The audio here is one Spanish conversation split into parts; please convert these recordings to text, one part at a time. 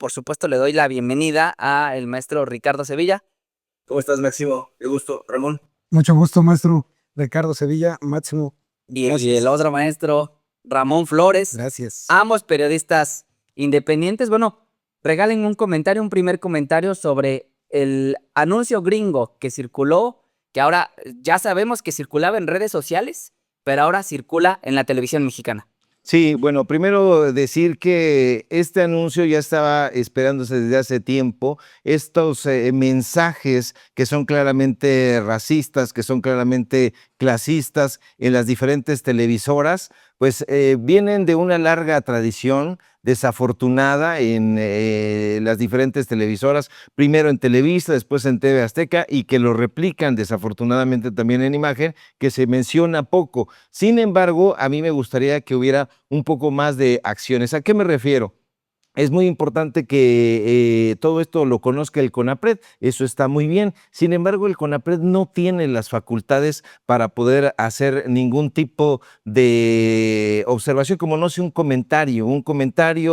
por supuesto, le doy la bienvenida al maestro Ricardo Sevilla. ¿Cómo estás, Máximo? Qué gusto, Ramón. Mucho gusto, maestro Ricardo Sevilla. Máximo, Y el gracias. otro maestro, Ramón Flores. Gracias. Ambos periodistas independientes. Bueno, regalen un primer comentario sobre el anuncio gringo que circuló, que ahora ya sabemos que circulaba en redes sociales, pero ahora circula en la televisión mexicana. Sí, bueno, primero decir que este anuncio ya estaba esperándose desde hace tiempo. Estos mensajes que son claramente racistas, que son claramente clasistas en las diferentes televisoras, pues vienen de una larga tradición desafortunada en las diferentes televisoras, primero en Televisa, después en TV Azteca, y que lo replican desafortunadamente también en imagen, que se menciona poco. Sin embargo, a mí me gustaría que hubiera un poco más de acciones. ¿A qué me refiero? Es muy importante que todo esto lo conozca el CONAPRED, eso está muy bien. Sin embargo, el CONAPRED no tiene las facultades para poder hacer ningún tipo de observación, como no sé, un comentario,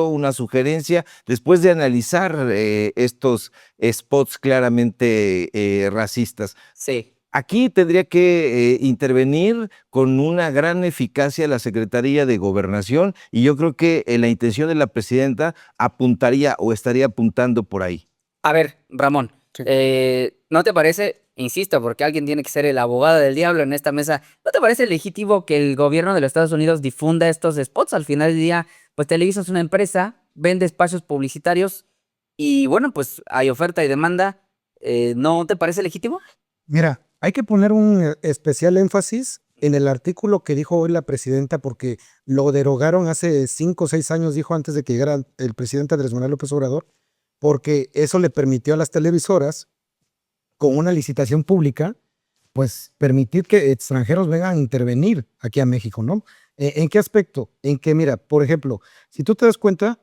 una sugerencia, después de analizar estos spots claramente racistas. Sí. Aquí tendría que intervenir con una gran eficacia la Secretaría de Gobernación y yo creo que la intención de la presidenta apuntaría o estaría apuntando por ahí. A ver, Ramón, Sí. ¿no te parece, insisto, porque alguien tiene que ser el abogado del diablo en esta mesa, ¿no te parece legítimo que el gobierno de los Estados Unidos difunda estos spots? Al final del día, pues Televisa es una empresa, vende espacios publicitarios y bueno, pues hay oferta y demanda. ¿No te parece legítimo? Mira, hay que poner un especial énfasis en el artículo que dijo hoy la presidenta, porque lo derogaron hace 5 o 6 años, dijo antes de que llegara el presidente Andrés Manuel López Obrador, porque eso le permitió a las televisoras, con una licitación pública, pues permitir que extranjeros vengan a intervenir aquí a México, ¿no? ¿En qué aspecto? En que, mira, por ejemplo, si tú te das cuenta,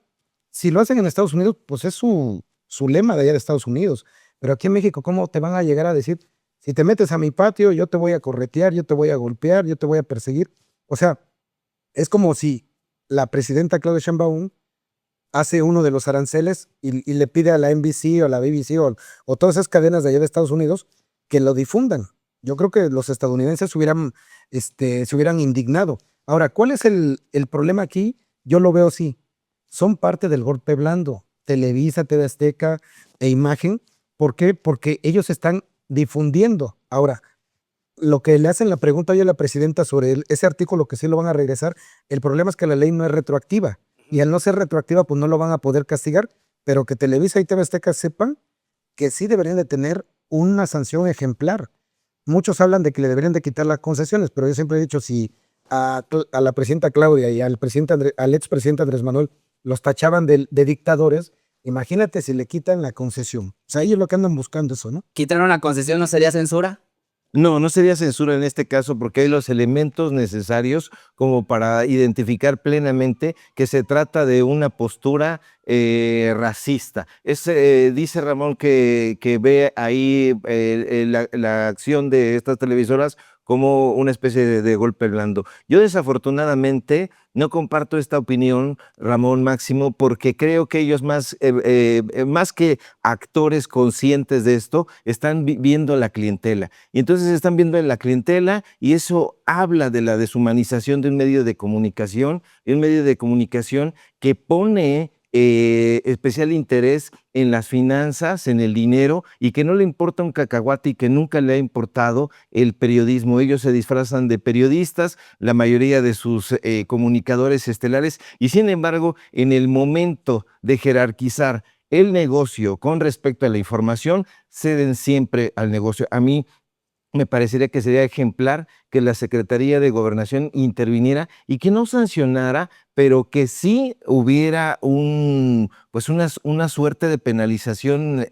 si lo hacen en Estados Unidos, pues es su lema de allá de Estados Unidos. Pero aquí en México, ¿cómo te van a llegar a decir, si te metes a mi patio, yo te voy a corretear, yo te voy a golpear, yo te voy a perseguir? O sea, es como si la presidenta Claudia Sheinbaum hace uno de los aranceles y le pide a la NBC o la BBC o todas esas cadenas de allá de Estados Unidos que lo difundan. Yo creo que los estadounidenses se hubieran indignado. Ahora, ¿cuál es el problema aquí? Yo lo veo así. Son parte del golpe blando. Televisa, TV Azteca e Imagen. ¿Por qué? Porque ellos están difundiendo. Ahora, lo que le hacen la pregunta hoy a la presidenta sobre ese artículo que sí lo van a regresar, el problema es que la ley no es retroactiva. Y al no ser retroactiva, pues no lo van a poder castigar, pero que Televisa y TV Azteca sepan que sí deberían de tener una sanción ejemplar. Muchos hablan de que le deberían de quitar las concesiones, pero yo siempre he dicho, si a la presidenta Claudia y al expresidente Andrés Manuel los tachaban de dictadores, imagínate si le quitan la concesión. O sea, ellos lo que andan buscando eso, ¿no? ¿Quitar una concesión no sería censura? No, no sería censura en este caso porque hay los elementos necesarios como para identificar plenamente que se trata de una postura racista. Dice Ramón que ve ahí la acción de estas televisoras como una especie de golpe blando. Yo desafortunadamente no comparto esta opinión, Ramón Máximo, porque creo que ellos más que actores conscientes de esto, están viendo la clientela. Y entonces están viendo en la clientela y eso habla de la deshumanización de un medio de comunicación, que pone especial interés en las finanzas, en el dinero y que no le importa un cacahuate y que nunca le ha importado el periodismo. Ellos se disfrazan de periodistas, la mayoría de sus comunicadores estelares y sin embargo, en el momento de jerarquizar el negocio con respecto a la información, ceden siempre al negocio. A mí me parecería que sería ejemplar que la Secretaría de Gobernación interviniera y que no sancionara, pero que sí hubiera pues una suerte de penalización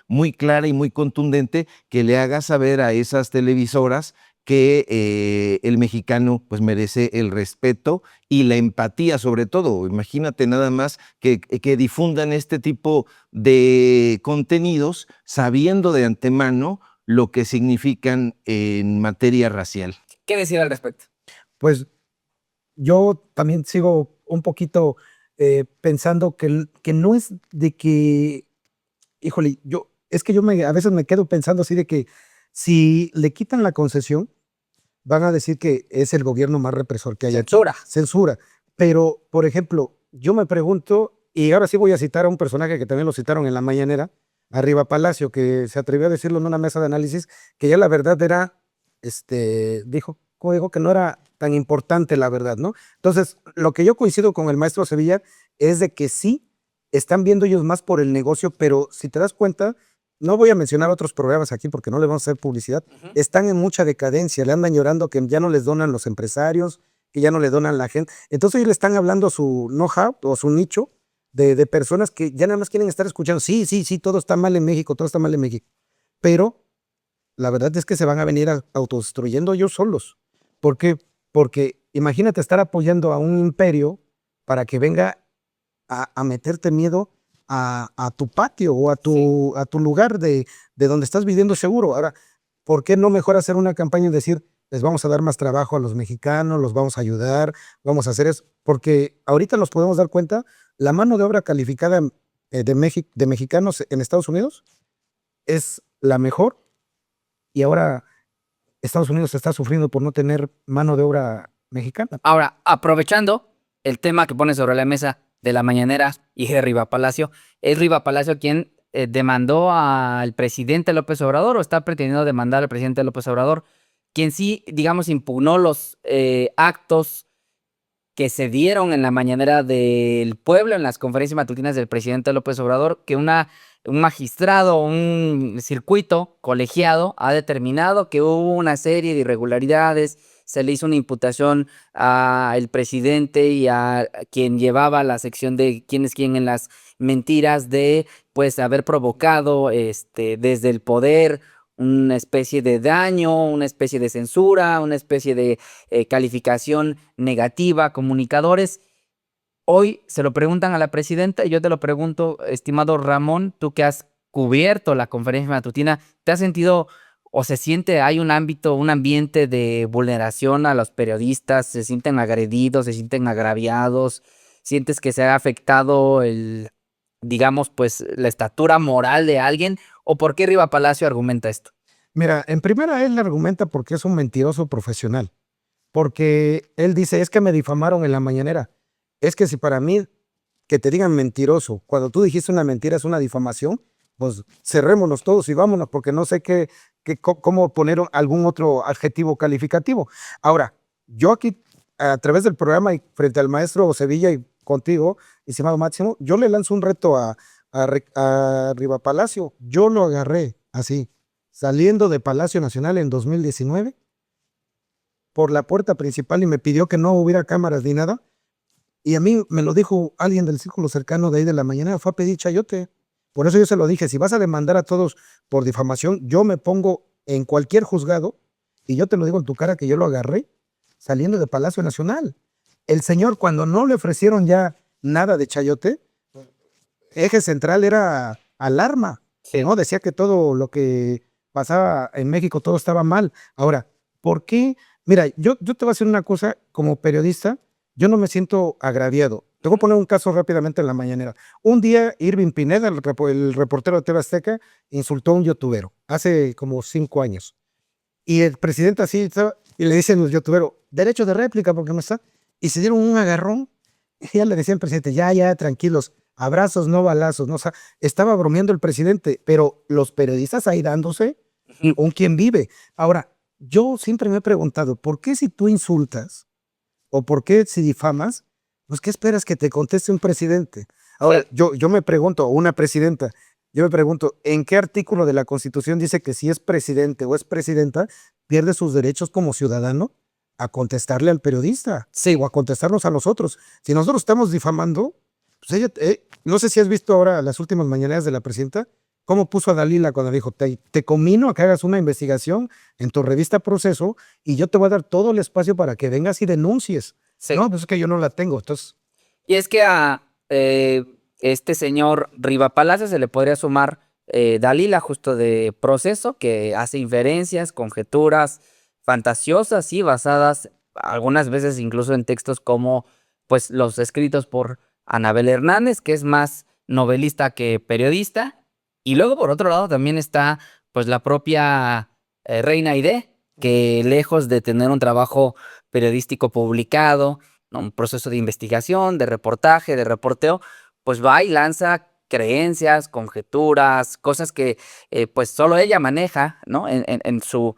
muy clara y muy contundente que le haga saber a esas televisoras que el mexicano pues merece el respeto y la empatía sobre todo. Imagínate nada más que difundan este tipo de contenidos sabiendo de antemano lo que significan en materia racial. ¿Qué decir al respecto? Pues yo también sigo un poquito pensando que no es de que, híjole, a veces me quedo pensando así de que si le quitan la concesión, van a decir que es el gobierno más represor que hay aquí. Censura. Censura. Pero, por ejemplo, yo me pregunto, y ahora sí voy a citar a un personaje que también lo citaron en la mañanera, Arriba Palacio, que se atrevió a decirlo en una mesa de análisis, que ya la verdad era, dijo, como dijo, que no era tan importante la verdad, ¿no? Entonces, lo que yo coincido con el maestro Sevilla es de que sí, están viendo ellos más por el negocio, pero si te das cuenta, no voy a mencionar otros programas aquí porque no le vamos a hacer publicidad, están en mucha decadencia, le andan llorando que ya no les donan los empresarios, que ya no le donan la gente. Entonces ellos le están hablando su know-how o su nicho de personas que ya nada más quieren estar escuchando. Sí, sí, sí, todo está mal en México, todo está mal en México. Pero la verdad es que se van a venir autodestruyendo ellos solos. ¿Por qué? Porque imagínate estar apoyando a un imperio para que venga a meterte miedo a tu patio o a tu lugar de donde estás viviendo seguro. Ahora, ¿por qué no mejor hacer una campaña y decir, les vamos a dar más trabajo a los mexicanos, los vamos a ayudar, vamos a hacer eso? Porque ahorita nos podemos dar cuenta, la mano de obra calificada de mexicanos en Estados Unidos es la mejor y ahora Estados Unidos está sufriendo por no tener mano de obra mexicana. Ahora, aprovechando el tema que pone sobre la mesa de la mañanera y de Riva Palacio, ¿es Riva Palacio quien demandó al presidente López Obrador o está pretendiendo demandar al presidente López Obrador, quien sí, digamos, impugnó los actos que se dieron en la mañanera del pueblo, en las conferencias matutinas del presidente López Obrador, que un magistrado, un circuito colegiado ha determinado que hubo una serie de irregularidades, se le hizo una imputación al presidente y a quien llevaba la sección de quién es quién en las mentiras de pues haber provocado desde el poder una especie de daño, una especie de censura, una especie de calificación negativa, comunicadores. Hoy se lo preguntan a la presidenta y yo te lo pregunto, estimado Ramón, tú que has cubierto la conferencia matutina, ¿te has sentido o se siente, hay un ámbito, un ambiente de vulneración a los periodistas? ¿Se sienten agredidos, se sienten agraviados? ¿Sientes que se ha afectado digamos, pues la estatura moral de alguien? ¿O por qué Riva Palacio argumenta esto? Mira, en primera él argumenta porque es un mentiroso profesional, porque él dice, es que me difamaron en la mañanera. Es que si para mí que te digan mentiroso, cuando tú dijiste una mentira es una difamación, pues cerrémonos todos y vámonos, porque no sé cómo poner algún otro adjetivo calificativo. Ahora, yo aquí, a través del programa y frente al maestro Sevilla y contigo, estimado Máximo, yo le lanzo un reto a Riva Palacio. Yo lo agarré así, saliendo de Palacio Nacional en 2019, por la puerta principal y me pidió que no hubiera cámaras ni nada. Y a mí me lo dijo alguien del círculo cercano de ahí de la mañana, fue a pedir chayote. Por eso yo se lo dije, si vas a demandar a todos por difamación, yo me pongo en cualquier juzgado y yo te lo digo en tu cara que yo lo agarré saliendo de Palacio Nacional. El señor, cuando no le ofrecieron ya nada de chayote, eje central era alarma, ¿no? Decía que todo lo que pasaba en México, todo estaba mal. Ahora, ¿por qué? Mira, yo te voy a decir una cosa, como periodista, yo no me siento agraviado. Te voy a poner un caso rápidamente en la mañanera. Un día, Irving Pineda, el reportero de TV Azteca, insultó a un youtubero hace como 5 años. Y el presidente así estaba, y le dicen los youtuberos, derecho de réplica, porque no está. Y se dieron un agarrón. Y ya le decía el presidente, ya, tranquilos, abrazos, no balazos. No, o sea, estaba bromeando el presidente, pero los periodistas ahí dándose un quien vive. Ahora, yo siempre me he preguntado, ¿por qué si tú insultas o por qué si difamas, pues qué esperas que te conteste un presidente? Ahora, yo me pregunto, o una presidenta, yo me pregunto, ¿en qué artículo de la Constitución dice que si es presidente o es presidenta, pierde sus derechos como ciudadano a contestarle al periodista? Sí. O a contestarnos a nosotros. Si nosotros estamos difamando, pues ella, no sé si has visto ahora las últimas mañaneras de la presidenta, cómo puso a Dalila cuando dijo, te conmino a que hagas una investigación en tu revista Proceso y yo te voy a dar todo el espacio para que vengas y denuncies. Sí. No, pues es que yo no la tengo. Entonces, Y es que a este señor Riva Palacio se le podría sumar Dalila, justo de Proceso, que hace inferencias, conjeturas fantasiosas y basadas algunas veces incluso en textos como pues los escritos por Anabel Hernández, que es más novelista que periodista. Y luego, por otro lado, también está pues la propia Reina Aide, que lejos de tener un trabajo periodístico publicado, ¿no?, un proceso de investigación, de reportaje, de reporteo, pues va y lanza creencias, conjeturas, cosas que pues solo ella maneja, ¿no?, en su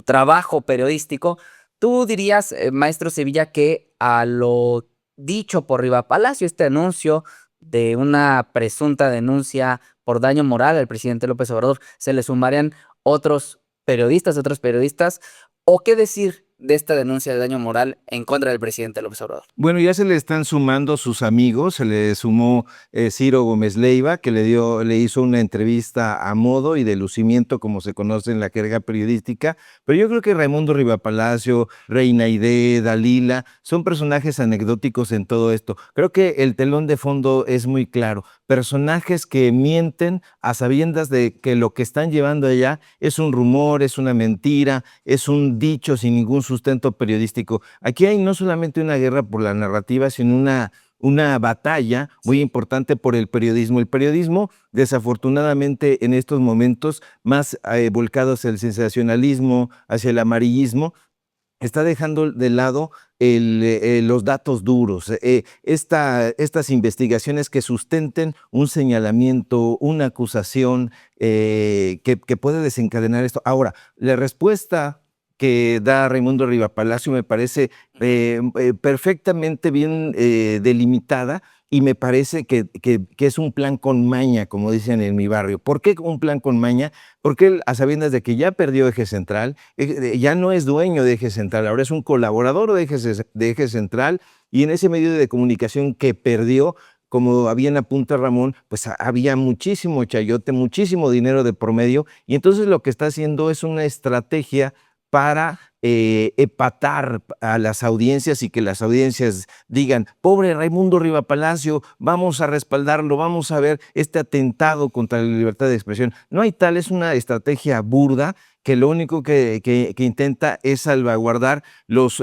trabajo periodístico. ¿Tú dirías, maestro Sevilla, que a lo dicho por Riva Palacio, este anuncio de una presunta denuncia por daño moral al presidente López Obrador, se le sumarían otros periodistas, o qué decir de esta denuncia de daño moral en contra del presidente López Obrador? Bueno, ya se le están sumando sus amigos, se le sumó Ciro Gómez Leiva, que le hizo una entrevista a modo y de lucimiento, como se conoce en la jerga periodística, pero yo creo que Raimundo Rivapalacio, Reina Aide, Dalila, son personajes anecdóticos en todo esto. Creo que el telón de fondo es muy claro, personajes que mienten a sabiendas de que lo que están llevando allá es un rumor, es una mentira, es un dicho sin ningún sustento periodístico. Aquí hay no solamente una guerra por la narrativa, sino una batalla muy importante por el periodismo. El periodismo, desafortunadamente, en estos momentos más volcado hacia el sensacionalismo, hacia el amarillismo, está dejando de lado los datos duros, estas investigaciones que sustenten un señalamiento, una acusación que puede desencadenar esto. Ahora, la respuesta que da Raimundo Rivapalacio me parece perfectamente bien delimitada, y me parece que es un plan con maña, como dicen en mi barrio. ¿Por qué un plan con maña? Porque él, a sabiendas de que ya perdió Eje Central, ya no es dueño de Eje Central, ahora es un colaborador de Eje Central, y en ese medio de comunicación que perdió, como bien apunta Ramón, pues había muchísimo chayote, muchísimo dinero de promedio, y entonces lo que está haciendo es una estrategia para epatar a las audiencias, y que las audiencias digan: pobre Raimundo Rivapalacio, vamos a respaldarlo, vamos a ver este atentado contra la libertad de expresión. No hay tal, es una estrategia burda que lo único que intenta es salvaguardar los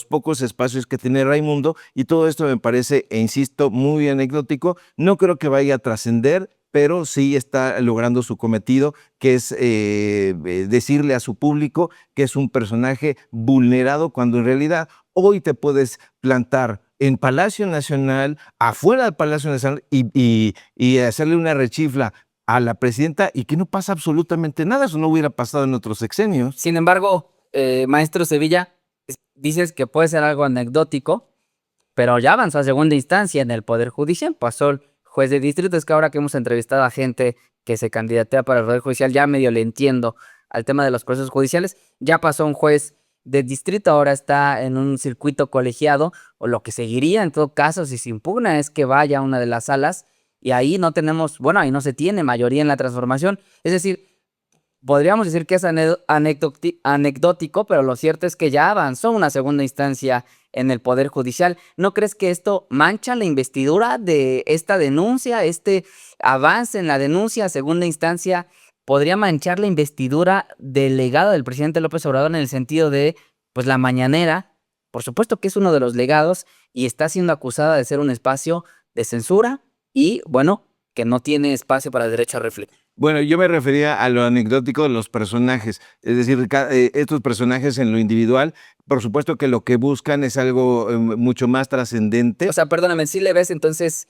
pocos espacios que tiene Raimundo, y todo esto me parece, e insisto, muy anecdótico. No creo que vaya a trascender, pero sí está logrando su cometido, que es decirle a su público que es un personaje vulnerado, cuando en realidad hoy te puedes plantar en Palacio Nacional, afuera del Palacio Nacional, y hacerle una rechifla a la presidenta, y que no pasa absolutamente nada. Eso no hubiera pasado en otros sexenios. Sin embargo, maestro Sevilla, dices que puede ser algo anecdótico, pero ya avanzó a segunda instancia en el Poder Judicial, pasó el juez de distrito. Es que ahora que hemos entrevistado a gente que se candidatea para el Poder Judicial, ya medio le entiendo al tema de los procesos judiciales. Ya pasó un juez de distrito, ahora está en un circuito colegiado, o lo que seguiría en todo caso si se impugna es que vaya a una de las salas, y ahí no tenemos, bueno, ahí no se tiene mayoría en la transformación. Es decir, podríamos decir que es anecdótico, pero lo cierto es que ya avanzó una segunda instancia en el Poder Judicial. ¿No crees que esto mancha la investidura de esta denuncia? Este avance en la denuncia a segunda instancia podría manchar la investidura del legado del presidente López Obrador, en el sentido de, pues, la mañanera, por supuesto que es uno de los legados, y está siendo acusada de ser un espacio de censura y, bueno, que no tiene espacio para el derecho a reflexión. Bueno, yo me refería a lo anecdótico de los personajes, es decir, estos personajes en lo individual, por supuesto que lo que buscan es algo mucho más trascendente. O sea, perdóname, ¿sí le ves entonces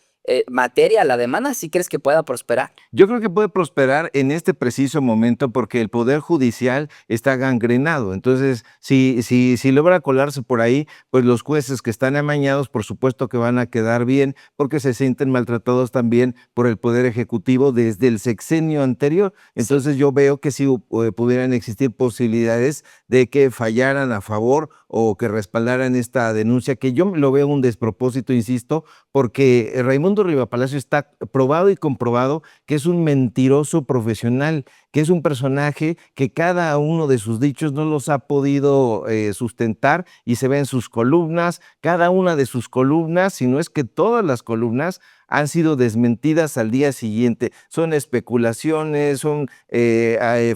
materia a la demanda? ¿Sí crees que pueda prosperar? Yo creo que puede prosperar en este preciso momento, porque el Poder Judicial está gangrenado. Entonces, si logra colarse por ahí, pues los jueces que están amañados, por supuesto que van a quedar bien, porque se sienten maltratados también por el Poder Ejecutivo desde el sexenio anterior. Entonces, yo veo que sí pudieran existir posibilidades de que fallaran a favor, o que respaldaran esta denuncia, que yo lo veo un despropósito, insisto, porque Raimundo Rivapalacio está probado y comprobado que es un mentiroso profesional, que es un personaje que cada uno de sus dichos no los ha podido sustentar, y se ve en sus columnas. Cada una de sus columnas, si no es que todas las columnas, han sido desmentidas al día siguiente. Son especulaciones, son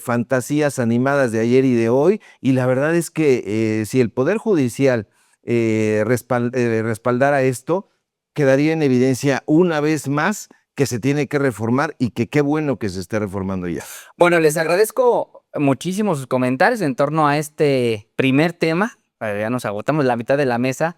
fantasías animadas de ayer y de hoy, y la verdad es que si el Poder Judicial respaldara esto, quedaría en evidencia una vez más que se tiene que reformar y que qué bueno que se esté reformando ya. Bueno, les agradezco muchísimo sus comentarios en torno a este primer tema. Ya nos agotamos la mitad de la mesa.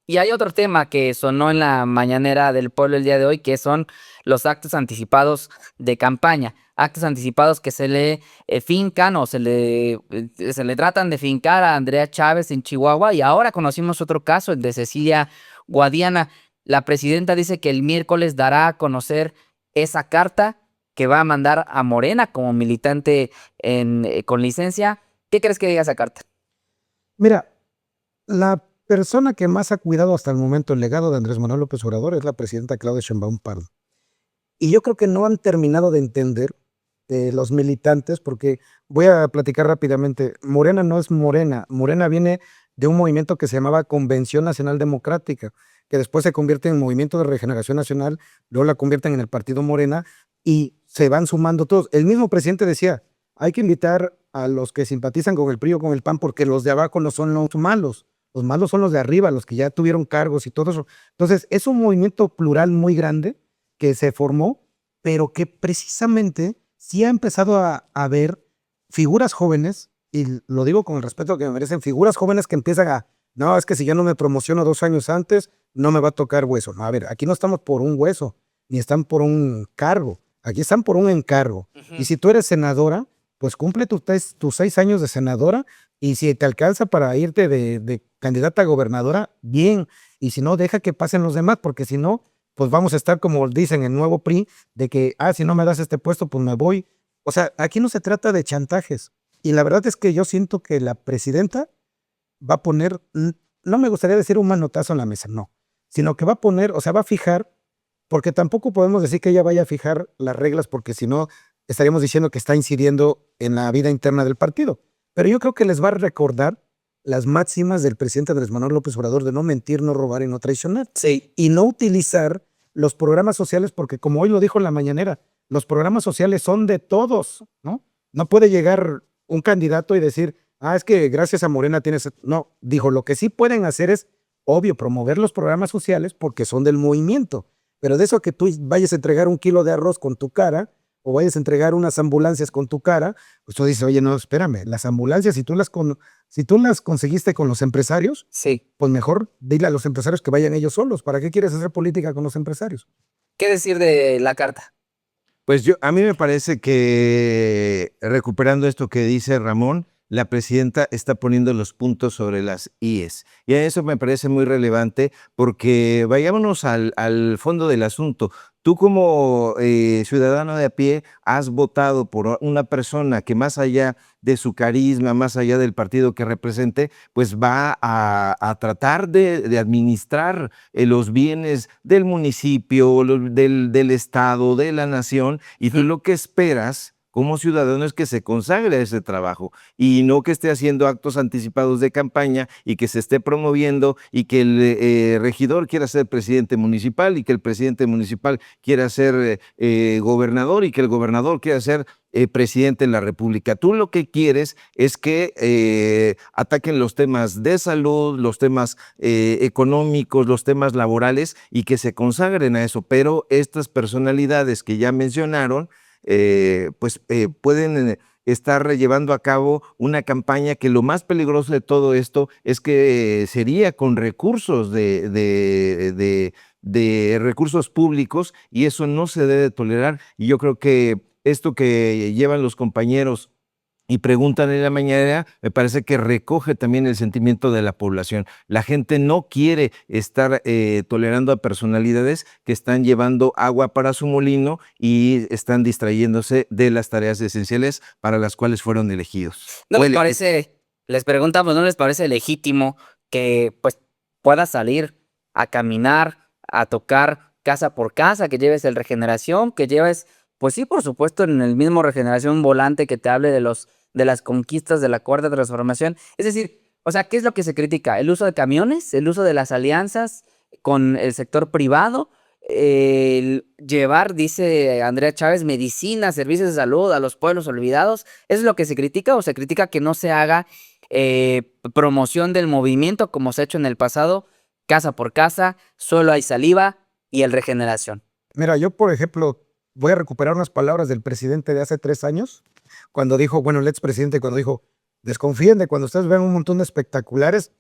Y hay otro tema que sonó en la mañanera del pueblo el día de hoy, que son los actos anticipados de campaña. Actos anticipados que se le fincan o se le tratan de fincar a Andrea Chávez en Chihuahua. Y ahora conocimos otro caso, el de Cecilia Guadiana. La presidenta dice que el miércoles dará a conocer esa carta que va a mandar a Morena como militante con licencia. ¿Qué crees que diga esa carta? Mira, la persona que más ha cuidado hasta el momento el legado de Andrés Manuel López Obrador es la presidenta Claudia Sheinbaum Pardo. Y yo creo que no han terminado de entender los militantes, porque voy a platicar rápidamente. Morena no es Morena. Morena viene de un movimiento que se llamaba Convención Nacional Democrática, que después se convierte en Movimiento de Regeneración Nacional, luego la convierten en el Partido Morena y se van sumando todos. El mismo presidente decía, hay que invitar a los que simpatizan con el PRI o con el PAN porque los de abajo no son los malos. Los malos son los de arriba, los que ya tuvieron cargos y todo eso. Entonces, es un movimiento plural muy grande que se formó, pero que precisamente sí ha empezado a ver figuras jóvenes, y lo digo con el respeto que me merecen, figuras jóvenes que empiezan no, es que si yo no me promociono 2 años antes, no me va a tocar hueso. No, a ver, aquí no estamos por un hueso, ni están por un cargo, aquí están por un encargo. Y si tú eres senadora, pues cumple tus 6 años de senadora, y si te alcanza para irte de candidata a gobernadora, bien. Y si no, deja que pasen los demás, porque si no, pues vamos a estar como dicen el nuevo PRI, de que, si no me das este puesto, pues me voy. O sea, aquí no se trata de chantajes. Y la verdad es que yo siento que la presidenta va a poner, no me gustaría decir un manotazo en la mesa, no, sino que va a poner, o sea, va a fijar, porque tampoco podemos decir que ella vaya a fijar las reglas, porque si no, estaríamos diciendo que está incidiendo en la vida interna del partido. Pero yo creo que les va a recordar las máximas del presidente Andrés Manuel López Obrador de no mentir, no robar y no traicionar. Sí. Y no utilizar los programas sociales, porque como hoy lo dijo en la mañanera, los programas sociales son de todos, ¿no? No puede llegar un candidato y decir, es que gracias a Morena tienes... No, dijo, lo que sí pueden hacer es, obvio, promover los programas sociales porque son del movimiento, pero de eso que tú vayas a entregar 1 kilo de arroz con tu cara, o vayas a entregar unas ambulancias con tu cara, pues tú dices, oye, no, espérame, las ambulancias, si tú las conseguiste con los empresarios, Sí. pues mejor dile a los empresarios que vayan ellos solos. ¿Para qué quieres hacer política con los empresarios? ¿Qué decir de la carta? Pues a mí me parece que, recuperando esto que dice Ramón, la presidenta está poniendo los puntos sobre las IES. Y a eso me parece muy relevante porque vayámonos al fondo del asunto. Tú como ciudadano de a pie has votado por una persona que más allá de su carisma, más allá del partido que represente, pues va a tratar de administrar los bienes del municipio, del estado, de la nación, y tú lo que esperas como ciudadano es que se consagre a ese trabajo y no que esté haciendo actos anticipados de campaña y que se esté promoviendo y que el regidor quiera ser presidente municipal y que el presidente municipal quiera ser gobernador y que el gobernador quiera ser presidente de la República. Tú lo que quieres es que ataquen los temas de salud, los temas económicos, los temas laborales y que se consagren a eso, pero estas personalidades que ya mencionaron, pueden estar llevando a cabo una campaña que lo más peligroso de todo esto es que sería con recursos de recursos públicos y eso no se debe tolerar. Y yo creo que esto que llevan los compañeros y preguntan en la mañana, me parece que recoge también el sentimiento de la población. La gente no quiere estar tolerando a personalidades que están llevando agua para su molino y están distrayéndose de las tareas esenciales para las cuales fueron elegidos. ¿No les parece, les preguntamos, no les parece legítimo que pues puedas salir a caminar, a tocar casa por casa, que lleves el Regeneración, que lleves, pues sí, por supuesto, en el mismo Regeneración un volante que te hable de las conquistas de la Cuarta Transformación? Es decir, o sea, ¿qué es lo que se critica? ¿El uso de camiones? ¿El uso de las alianzas con el sector privado? El llevar, dice Andrea Chávez, medicina, servicios de salud a los pueblos olvidados. ¿Eso es lo que se critica o se critica que no se haga promoción del movimiento como se ha hecho en el pasado, casa por casa, solo hay saliva y el regeneración. Mira, yo, por ejemplo, voy a recuperar unas palabras del presidente de hace 3 años, cuando dijo, bueno, el expresidente, cuando dijo, desconfíen de cuando ustedes vean un montón de espectaculares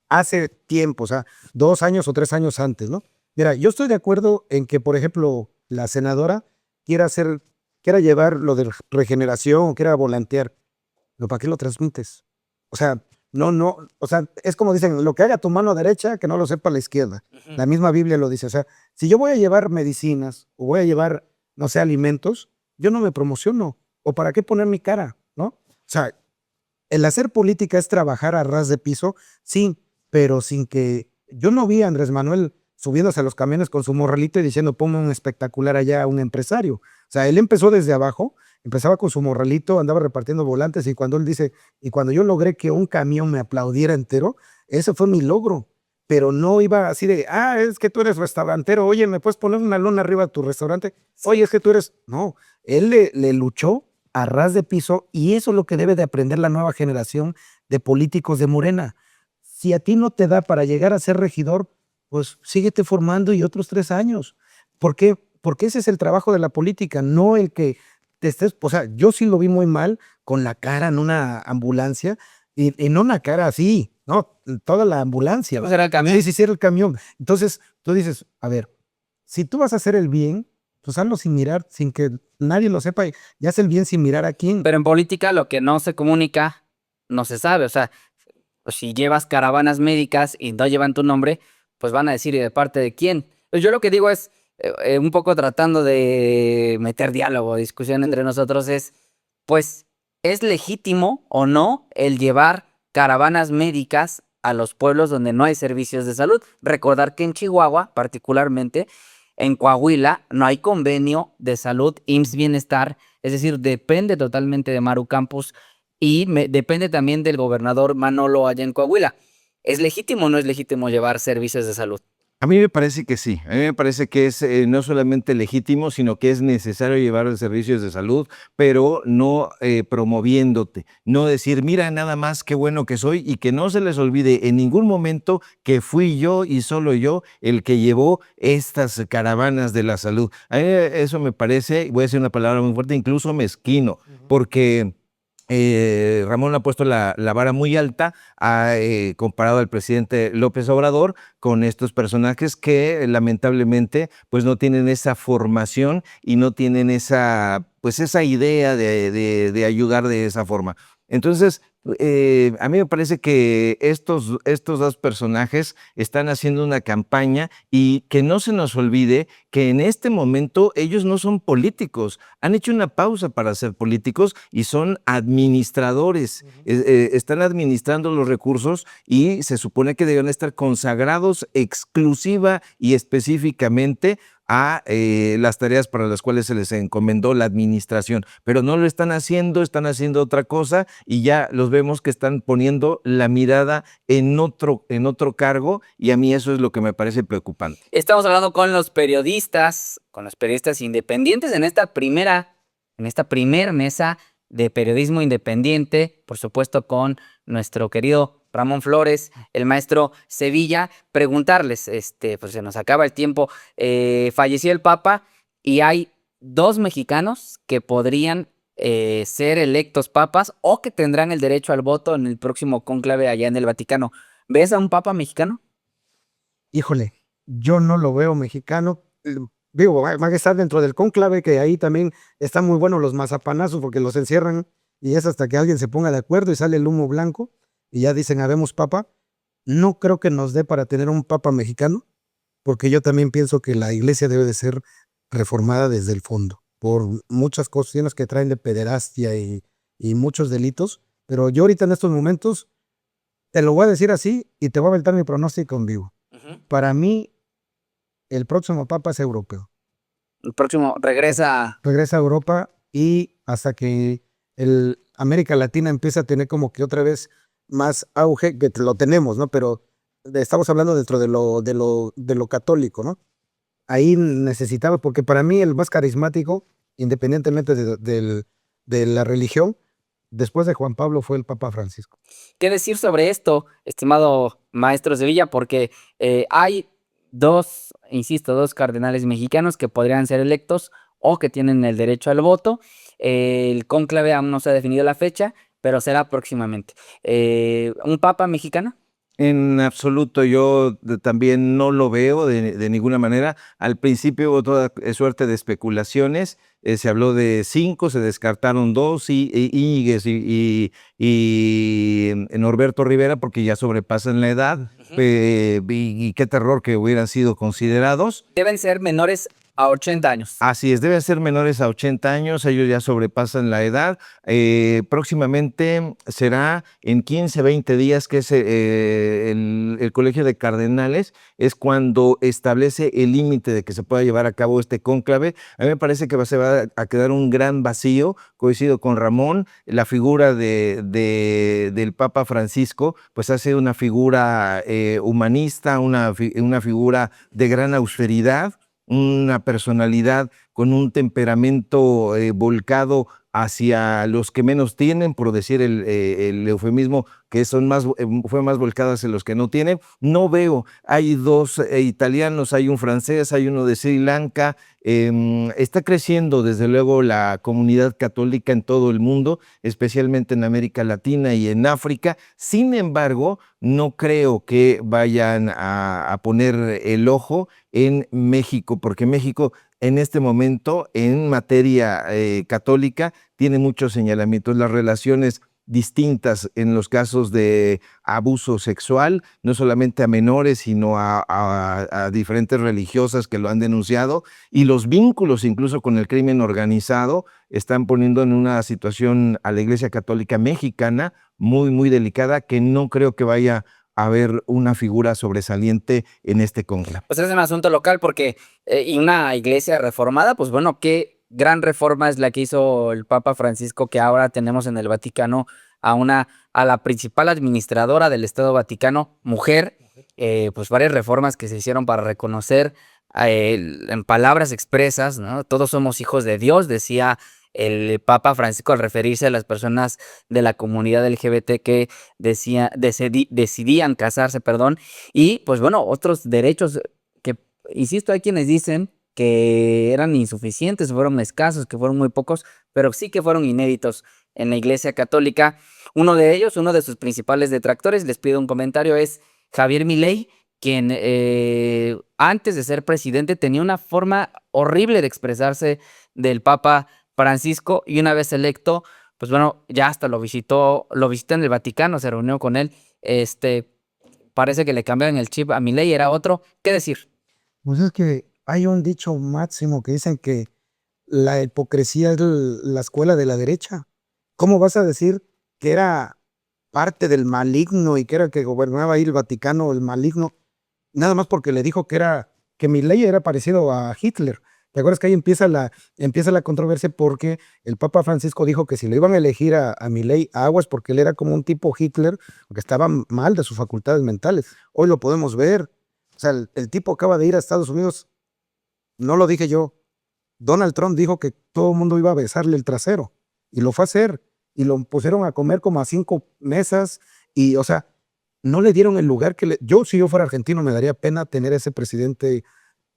hace tiempo, o sea, 2 años o 3 años antes, ¿no? Mira, yo estoy de acuerdo en que, por ejemplo, la senadora quiera llevar lo de regeneración o quiera volantear, pero ¿para qué lo transmites? O sea, no, o sea, es como dicen, lo que haga tu mano derecha, que no lo sepa la izquierda. La misma Biblia lo dice, o sea, si yo voy a llevar medicinas o voy a llevar, no sé, alimentos, yo no me promociono. ¿O para qué poner mi cara? ¿No? O sea, el hacer política es trabajar a ras de piso, sí, pero sin que... Yo no vi a Andrés Manuel subiéndose a los camiones con su morralito y diciendo, ponme un espectacular allá a un empresario. O sea, él empezó desde abajo, empezaba con su morralito, andaba repartiendo volantes y cuando él dice, y cuando yo logré que un camión me aplaudiera entero, ese fue mi logro. Pero no iba así de, es que tú eres restaurantero, oye, ¿me puedes poner una lona arriba de tu restaurante? Oye, es que tú eres... No, él le luchó a ras de piso y eso es lo que debe de aprender la nueva generación de políticos de Morena. Si a ti no te da para llegar a ser regidor, pues síguete formando y otros 3 años. ¿Por qué? Porque ese es el trabajo de la política, no el que te estés, o sea, yo sí lo vi muy mal con la cara en una ambulancia y no una cara así, no, toda la ambulancia. Pues era el camión. Sí, sí, era el camión. Entonces tú dices, a ver, si tú vas a hacer el bien, pues hazlo sin mirar, sin que nadie lo sepa y haz el bien sin mirar a quién. Pero en política lo que no se comunica no se sabe. O sea, pues, si llevas caravanas médicas y no llevan tu nombre, pues van a decir, ¿y de parte de quién? Pues yo lo que digo es, un poco tratando de meter diálogo, discusión entre nosotros, es, pues, ¿es legítimo o no el llevar caravanas médicas a los pueblos donde no hay servicios de salud? Recordar que en Chihuahua, particularmente, en Coahuila, no hay convenio de salud IMSS Bienestar, es decir, depende totalmente de Maru Campos y depende también del gobernador Manolo allá en Coahuila. ¿Es legítimo o no es legítimo llevar servicios de salud? A mí me parece que sí, a mí me parece que es no solamente legítimo, sino que es necesario llevar los servicios de salud, pero no promoviéndote, no decir, mira nada más qué bueno que soy y que no se les olvide en ningún momento que fui yo y solo yo el que llevó estas caravanas de la salud. A mí eso me parece, voy a decir una palabra muy fuerte, incluso mezquino, porque... Ramón ha puesto la vara muy alta, ha comparado al presidente López Obrador con estos personajes que lamentablemente pues no tienen esa formación y no tienen esa, pues esa idea de ayudar de esa forma. Entonces, a mí me parece que estos dos personajes están haciendo una campaña y que no se nos olvide que en este momento ellos no son políticos, han hecho una pausa para ser políticos y son administradores, están administrando los recursos y se supone que deben estar consagrados exclusiva y específicamente a las tareas para las cuales se les encomendó la administración, pero no lo están haciendo otra cosa y ya los vemos que están poniendo la mirada en otro cargo y a mí eso es lo que me parece preocupante. Estamos hablando con los periodistas independientes en esta primer mesa de periodismo independiente, por supuesto con nuestro querido Ramón Flores, el maestro Sevilla, preguntarles, pues se nos acaba el tiempo, falleció el Papa y hay 2 mexicanos que podrían ser electos papas o que tendrán el derecho al voto en el próximo cónclave allá en el Vaticano. ¿Ves a un papa mexicano? Híjole, yo no lo veo mexicano. Digo, van a estar dentro del cónclave, que ahí también están muy buenos los mazapanazos porque los encierran y es hasta que alguien se ponga de acuerdo y sale el humo blanco y ya dicen, habemos papa. No creo que nos dé para tener un papa mexicano, porque yo también pienso que la iglesia debe de ser reformada desde el fondo, por muchas cuestiones que traen de pederastia y muchos delitos. Pero yo ahorita en estos momentos te lo voy a decir así y te voy a aventar mi pronóstico en vivo. Para mí, el próximo papa es europeo. El próximo regresa Regresa a Europa y hasta que América Latina empiece a tener como que otra vez más auge, que lo tenemos, ¿no? Pero estamos hablando dentro de lo católico, ¿no? Ahí necesitaba, porque para mí el más carismático, independientemente de la religión, después de Juan Pablo fue el Papa Francisco. ¿Qué decir sobre esto, estimado maestro Sevilla? Porque hay dos, insisto, dos cardenales mexicanos que podrían ser electos o que tienen el derecho al voto. El cónclave aún no se ha definido la fecha, pero será próximamente. ¿Un papa mexicano? En absoluto, yo también no lo veo de ninguna manera. Al principio hubo toda suerte de especulaciones. Se habló de 5, se descartaron 2, Íñiguez y Norberto Rivera, porque ya sobrepasan la edad. Ujú. Y qué terror que hubieran sido considerados. Deben ser menores a 80 años. Así es, deben ser menores a 80 años, ellos ya sobrepasan la edad. Próximamente será en 15, 20 días, que es el Colegio de Cardenales, es cuando establece el límite de que se pueda llevar a cabo este cónclave. A mí me parece que se va a quedar un gran vacío. Coincido con Ramón, la figura del Papa Francisco, pues hace una figura humanista, una figura de gran austeridad, una personalidad con un temperamento volcado hacia los que menos tienen, por decir el eufemismo, que son más, fue más volcado hacia los que no tienen. No veo, hay 2 italianos, hay un francés, hay uno de Sri Lanka. Está creciendo desde luego la comunidad católica en todo el mundo, especialmente en América Latina y en África. Sin embargo, no creo que vayan a poner el ojo en México, porque México en este momento, en materia católica, tiene muchos señalamientos. Las relaciones distintas en los casos de abuso sexual, no solamente a menores, sino a diferentes religiosas que lo han denunciado, y los vínculos incluso con el crimen organizado están poniendo en una situación a la Iglesia Católica mexicana muy, muy delicada, que no creo que vaya a haber una figura sobresaliente en este cónclave. Pues es un asunto local porque y una iglesia reformada, pues bueno, qué gran reforma es la que hizo el Papa Francisco, que ahora tenemos en el Vaticano a la principal administradora del Estado Vaticano, mujer. Pues varias reformas que se hicieron para reconocer en palabras expresas, ¿no? Todos somos hijos de Dios, decía el Papa Francisco al referirse a las personas de la comunidad LGBT que decidían casarse, perdón. Y pues bueno, otros derechos que, insisto, hay quienes dicen que eran insuficientes, fueron escasos, que fueron muy pocos, pero sí que fueron inéditos en la Iglesia Católica. Uno de ellos, uno de sus principales detractores, les pido un comentario, es Javier Milei, quien antes de ser presidente tenía una forma horrible de expresarse del Papa Francisco, y una vez electo, pues bueno, ya hasta lo visitó en el Vaticano, se reunió con él. Parece que le cambiaron el chip a Milei, era otro. ¿Qué decir? Pues es que hay un dicho máximo que dicen que la hipocresía es la escuela de la derecha. ¿Cómo vas a decir que era parte del maligno y que era el que gobernaba ahí el Vaticano, el maligno, nada más porque le dijo que Milei era parecido a Hitler? ¿Te acuerdas que ahí empieza la controversia porque el Papa Francisco dijo que si lo iban a elegir a Milei, aguas, porque él era como un tipo Hitler, porque estaba mal de sus facultades mentales? Hoy lo podemos ver. O sea, el tipo acaba de ir a Estados Unidos, no lo dije yo. Donald Trump dijo que todo el mundo iba a besarle el trasero y lo fue a hacer y lo pusieron a comer como a 5 mesas y, o sea, no le dieron el lugar que yo, si yo fuera argentino, me daría pena tener ese presidente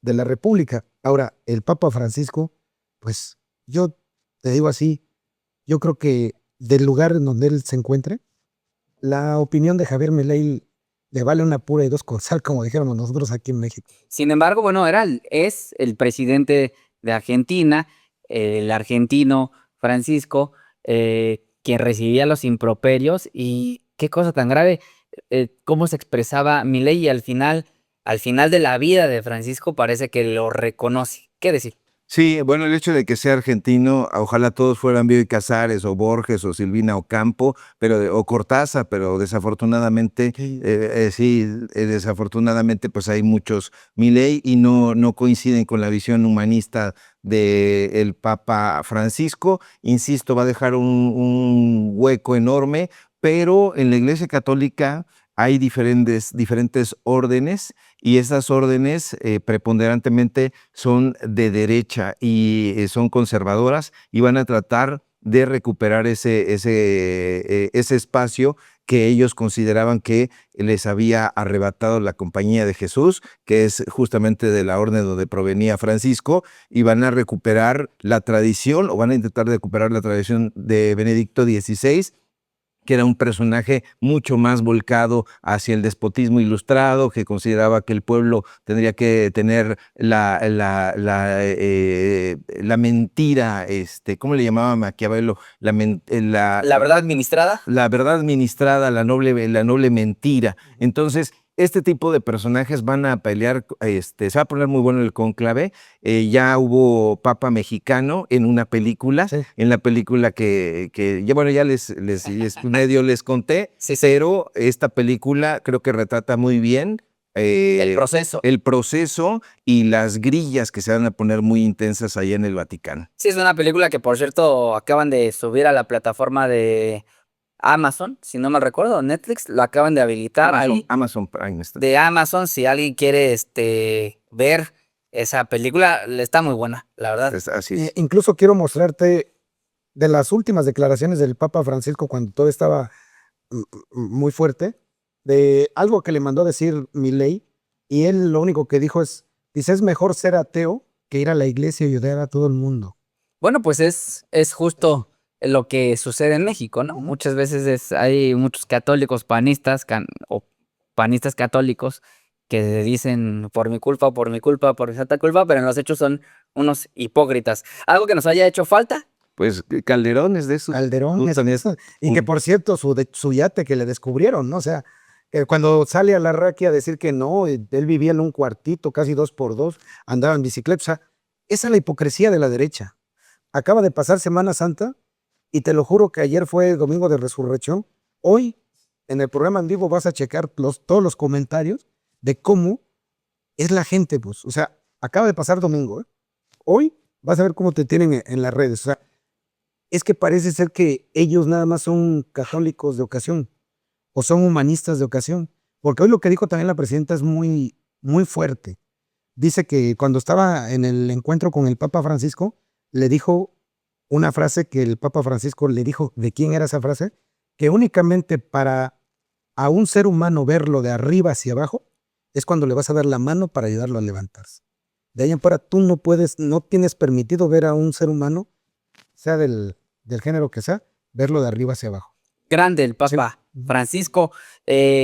de la República. Ahora, el Papa Francisco, pues yo te digo así, yo creo que del lugar en donde él se encuentre, la opinión de Javier Milei le vale una pura y dos con sal, como dijéramos nosotros aquí en México. Sin embargo, bueno, es el presidente de Argentina, el argentino Francisco, quien recibía los improperios, y qué cosa tan grave, cómo se expresaba Milei, y al final de la vida de Francisco parece que lo reconoce. ¿Qué decir? Sí, bueno, el hecho de que sea argentino, ojalá todos fueran Bioy Casares o Borges o Silvina Ocampo, o Cortázar, pero desafortunadamente, Sí. sí, desafortunadamente pues hay muchos Milei y no coinciden con la visión humanista del Papa Francisco. Insisto, va a dejar un hueco enorme, pero en la Iglesia Católica hay diferentes órdenes, y esas órdenes preponderantemente son de derecha y son conservadoras, y van a tratar de recuperar ese espacio que ellos consideraban que les había arrebatado la compañía de Jesús, que es justamente de la orden donde provenía Francisco, y van a recuperar la tradición, o van a intentar recuperar la tradición de Benedicto XVI, que era un personaje mucho más volcado hacia el despotismo ilustrado, que consideraba que el pueblo tendría que tener la mentira, ¿cómo le llamaba Maquiavelo? La verdad administrada. La verdad administrada, la noble mentira. Entonces, este tipo de personajes van a pelear, se va a poner muy bueno el cónclave. Ya hubo Papa mexicano en una película, Sí. en la película que ya, bueno, ya medio les conté, Sí, sí. pero esta película creo que retrata muy bien El proceso. el proceso y las grillas que se van a poner muy intensas allá en el Vaticano. Sí, es una película que, por cierto, acaban de subir a la plataforma de Amazon, si no mal recuerdo, Netflix, lo acaban de habilitar ahí. Amazon Prime está. De Amazon, si alguien quiere ver esa película, está muy buena, la verdad. Así es. Incluso quiero mostrarte de las últimas declaraciones del Papa Francisco cuando todo estaba muy fuerte, de algo que le mandó a decir Milei, y él lo único que dijo dice, es mejor ser ateo que ir a la iglesia y ayudar a todo el mundo. Bueno, pues es justo lo que sucede en México, ¿no? Muchas veces hay muchos católicos panistas o panistas católicos que dicen por mi culpa, por mi culpa, por mi santa culpa, pero en los hechos son unos hipócritas. ¿Algo que nos haya hecho falta? Pues Calderón es de esos. Calderón, Gustan eso. y que por cierto, su yate que le descubrieron, ¿no? O sea, cuando sale a la raquia a decir que no, él vivía en un cuartito, casi 2x2, andaba en bicicleta, o sea, esa es la hipocresía de la derecha. Acaba de pasar Semana Santa y te lo juro que ayer fue Domingo de Resurrección. Hoy, en el programa en vivo, vas a checar todos los comentarios de cómo es la gente, pues. O sea, acaba de pasar domingo, ¿eh? Hoy vas a ver cómo te tienen en las redes. O sea, es que parece ser que ellos nada más son católicos de ocasión o son humanistas de ocasión. Porque hoy lo que dijo también la presidenta es muy, muy fuerte. Dice que cuando estaba en el encuentro con el Papa Francisco, le dijo una frase que el Papa Francisco le dijo, ¿de quién era esa frase? Que únicamente para a un ser humano verlo de arriba hacia abajo es cuando le vas a dar la mano para ayudarlo a levantarse. De ahí en fuera tú no tienes permitido ver a un ser humano, sea del género que sea, verlo de arriba hacia abajo. Grande el Papa Francisco.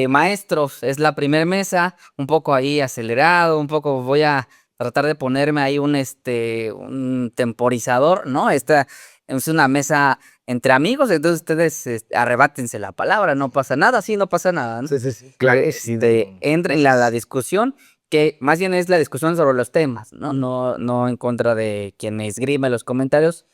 Maestros, es la primera mesa, un poco ahí acelerado, un poco voy a tratar de ponerme ahí un temporizador, ¿no? Esta es una mesa entre amigos, entonces ustedes arrebátense la palabra, no pasa nada, sí, no pasa nada, ¿no? Sí. Claro, Entren en la discusión, que más bien es la discusión sobre los temas, ¿no? No en contra de quien esgrime los comentarios.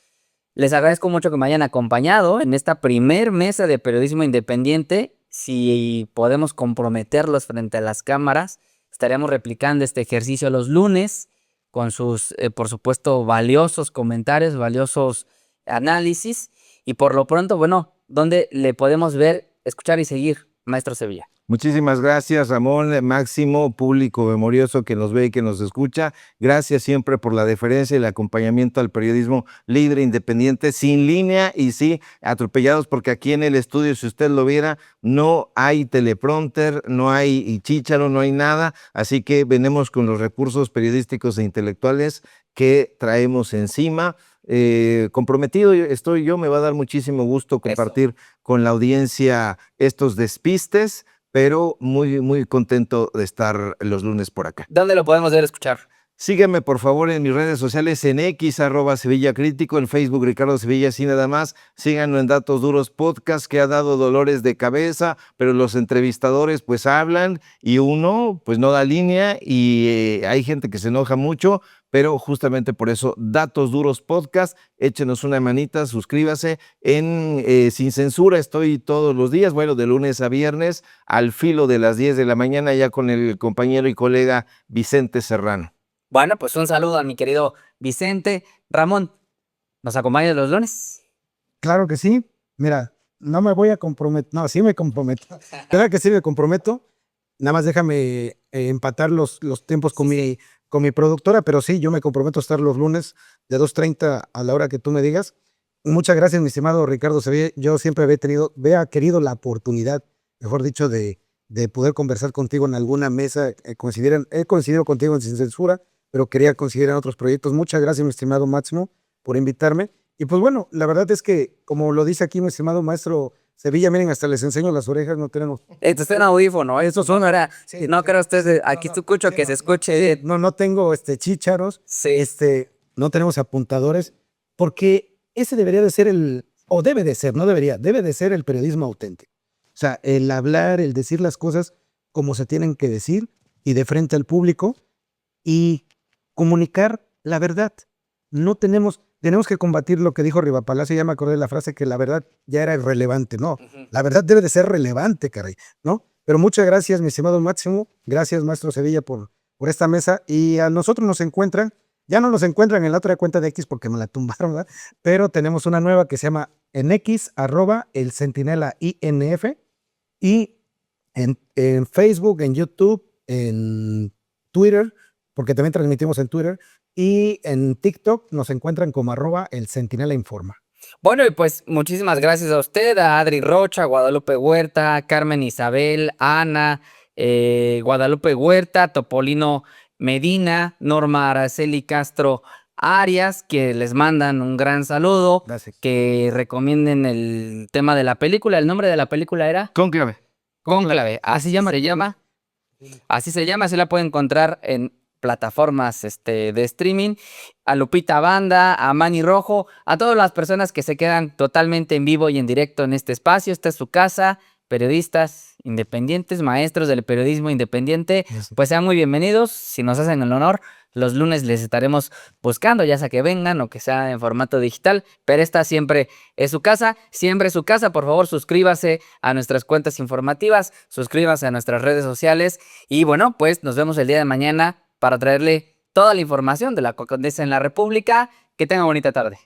Les agradezco mucho que me hayan acompañado en esta primer mesa de periodismo independiente. Si podemos comprometerlos frente a las cámaras, estaremos replicando este ejercicio los lunes con sus, por supuesto, valiosos comentarios, valiosos análisis. Y por lo pronto, bueno, ¿dónde le podemos ver, escuchar y seguir, Maestro Sevilla? Muchísimas gracias, Ramón, Máximo, público memorioso que nos ve y que nos escucha. Gracias siempre por la deferencia y el acompañamiento al periodismo libre, independiente, sin línea y sí, atropellados, porque aquí en el estudio, si usted lo viera, no hay teleprompter, no hay chícharo, no hay nada. Así que venimos con los recursos periodísticos e intelectuales que traemos encima. Comprometido estoy yo, me va a dar muchísimo gusto compartir con la audiencia estos despistes, pero muy, muy contento de estar los lunes por acá. ¿Dónde lo podemos ver, escuchar? Sígueme por favor en mis redes sociales, en X, @Sevilla Crítico, en Facebook Ricardo Sevilla, así nada más. Síganlo en Datos Duros Podcast, que ha dado dolores de cabeza, pero los entrevistadores pues hablan y uno pues no da línea y hay gente que se enoja mucho, pero justamente por eso Datos Duros Podcast, échenos una manita, suscríbase en Sin Censura, estoy todos los días, bueno, de lunes a viernes, al filo de las 10 de la mañana, ya con el compañero y colega Vicente Serrano. Bueno, pues un saludo a mi querido Vicente. Ramón, ¿nos acompaña los lunes? Claro que sí. Mira, no me voy a comprometer. No, sí me comprometo. Claro que sí me comprometo. Nada más déjame empatar los tiempos con mi productora, pero sí, yo me comprometo a estar los lunes de 2:30 a la hora que tú me digas. Muchas gracias, mi estimado Ricardo Sevilla. Yo siempre había querido la oportunidad mejor dicho, de poder conversar contigo en alguna mesa. He coincidido contigo en Sin Censura, pero quería coincidir en otros proyectos. Muchas gracias, mi estimado Máximo, por invitarme. Y pues bueno, la verdad es que, como lo dice aquí mi estimado maestro Sevilla, miren, hasta les enseño las orejas, no tenemos. Esto es un audífono, eso son ahora. Sí, No creo ustedes, aquí escucho que se escuche. no tengo chícharos, Sí. no tenemos apuntadores, porque ese debería de ser o debe de ser, no debería, debe de ser el periodismo auténtico. O sea, el hablar, el decir las cosas como se tienen que decir y de frente al público y comunicar la verdad. Tenemos que combatir lo que dijo Rivapalacio, ya me acordé de la frase que la verdad ya era irrelevante. No, la verdad debe de ser relevante, caray, ¿no? Pero muchas gracias, mi estimado Máximo, gracias, maestro Sevilla, por esta mesa, y a nosotros ya no nos encuentran en la otra cuenta de X porque me la tumbaron, ¿verdad? Pero tenemos una nueva que se llama en X, @elcentinelainf, y en Facebook, en YouTube, en Twitter, porque también transmitimos en Twitter, y en TikTok nos encuentran como @elcentinelainforma. Bueno, y pues muchísimas gracias a usted, a Adri Rocha, Guadalupe Huerta, Carmen Isabel, Ana, Guadalupe Huerta, Topolino Medina, Norma Araceli Castro Arias, que les mandan un gran saludo, Gracias. que recomienden el tema de la película. ¿El nombre de la película era? Cónclave. Cónclave. Así se llama. Así se llama, se la puede encontrar en plataformas de streaming. A Lupita Banda, a Manny Rojo, a todas las personas que se quedan totalmente en vivo y en directo en este espacio. Esta es su casa, periodistas independientes, maestros del periodismo independiente, pues sean muy bienvenidos. Si nos hacen el honor, los lunes les estaremos buscando, ya sea que vengan o que sea en formato digital, pero esta siempre es su casa, siempre es su casa. Por favor, suscríbase a nuestras cuentas informativas, suscríbase a nuestras redes sociales y bueno, pues nos vemos el día de mañana para traerle toda la información de la que acontece en la República. Que tenga bonita tarde.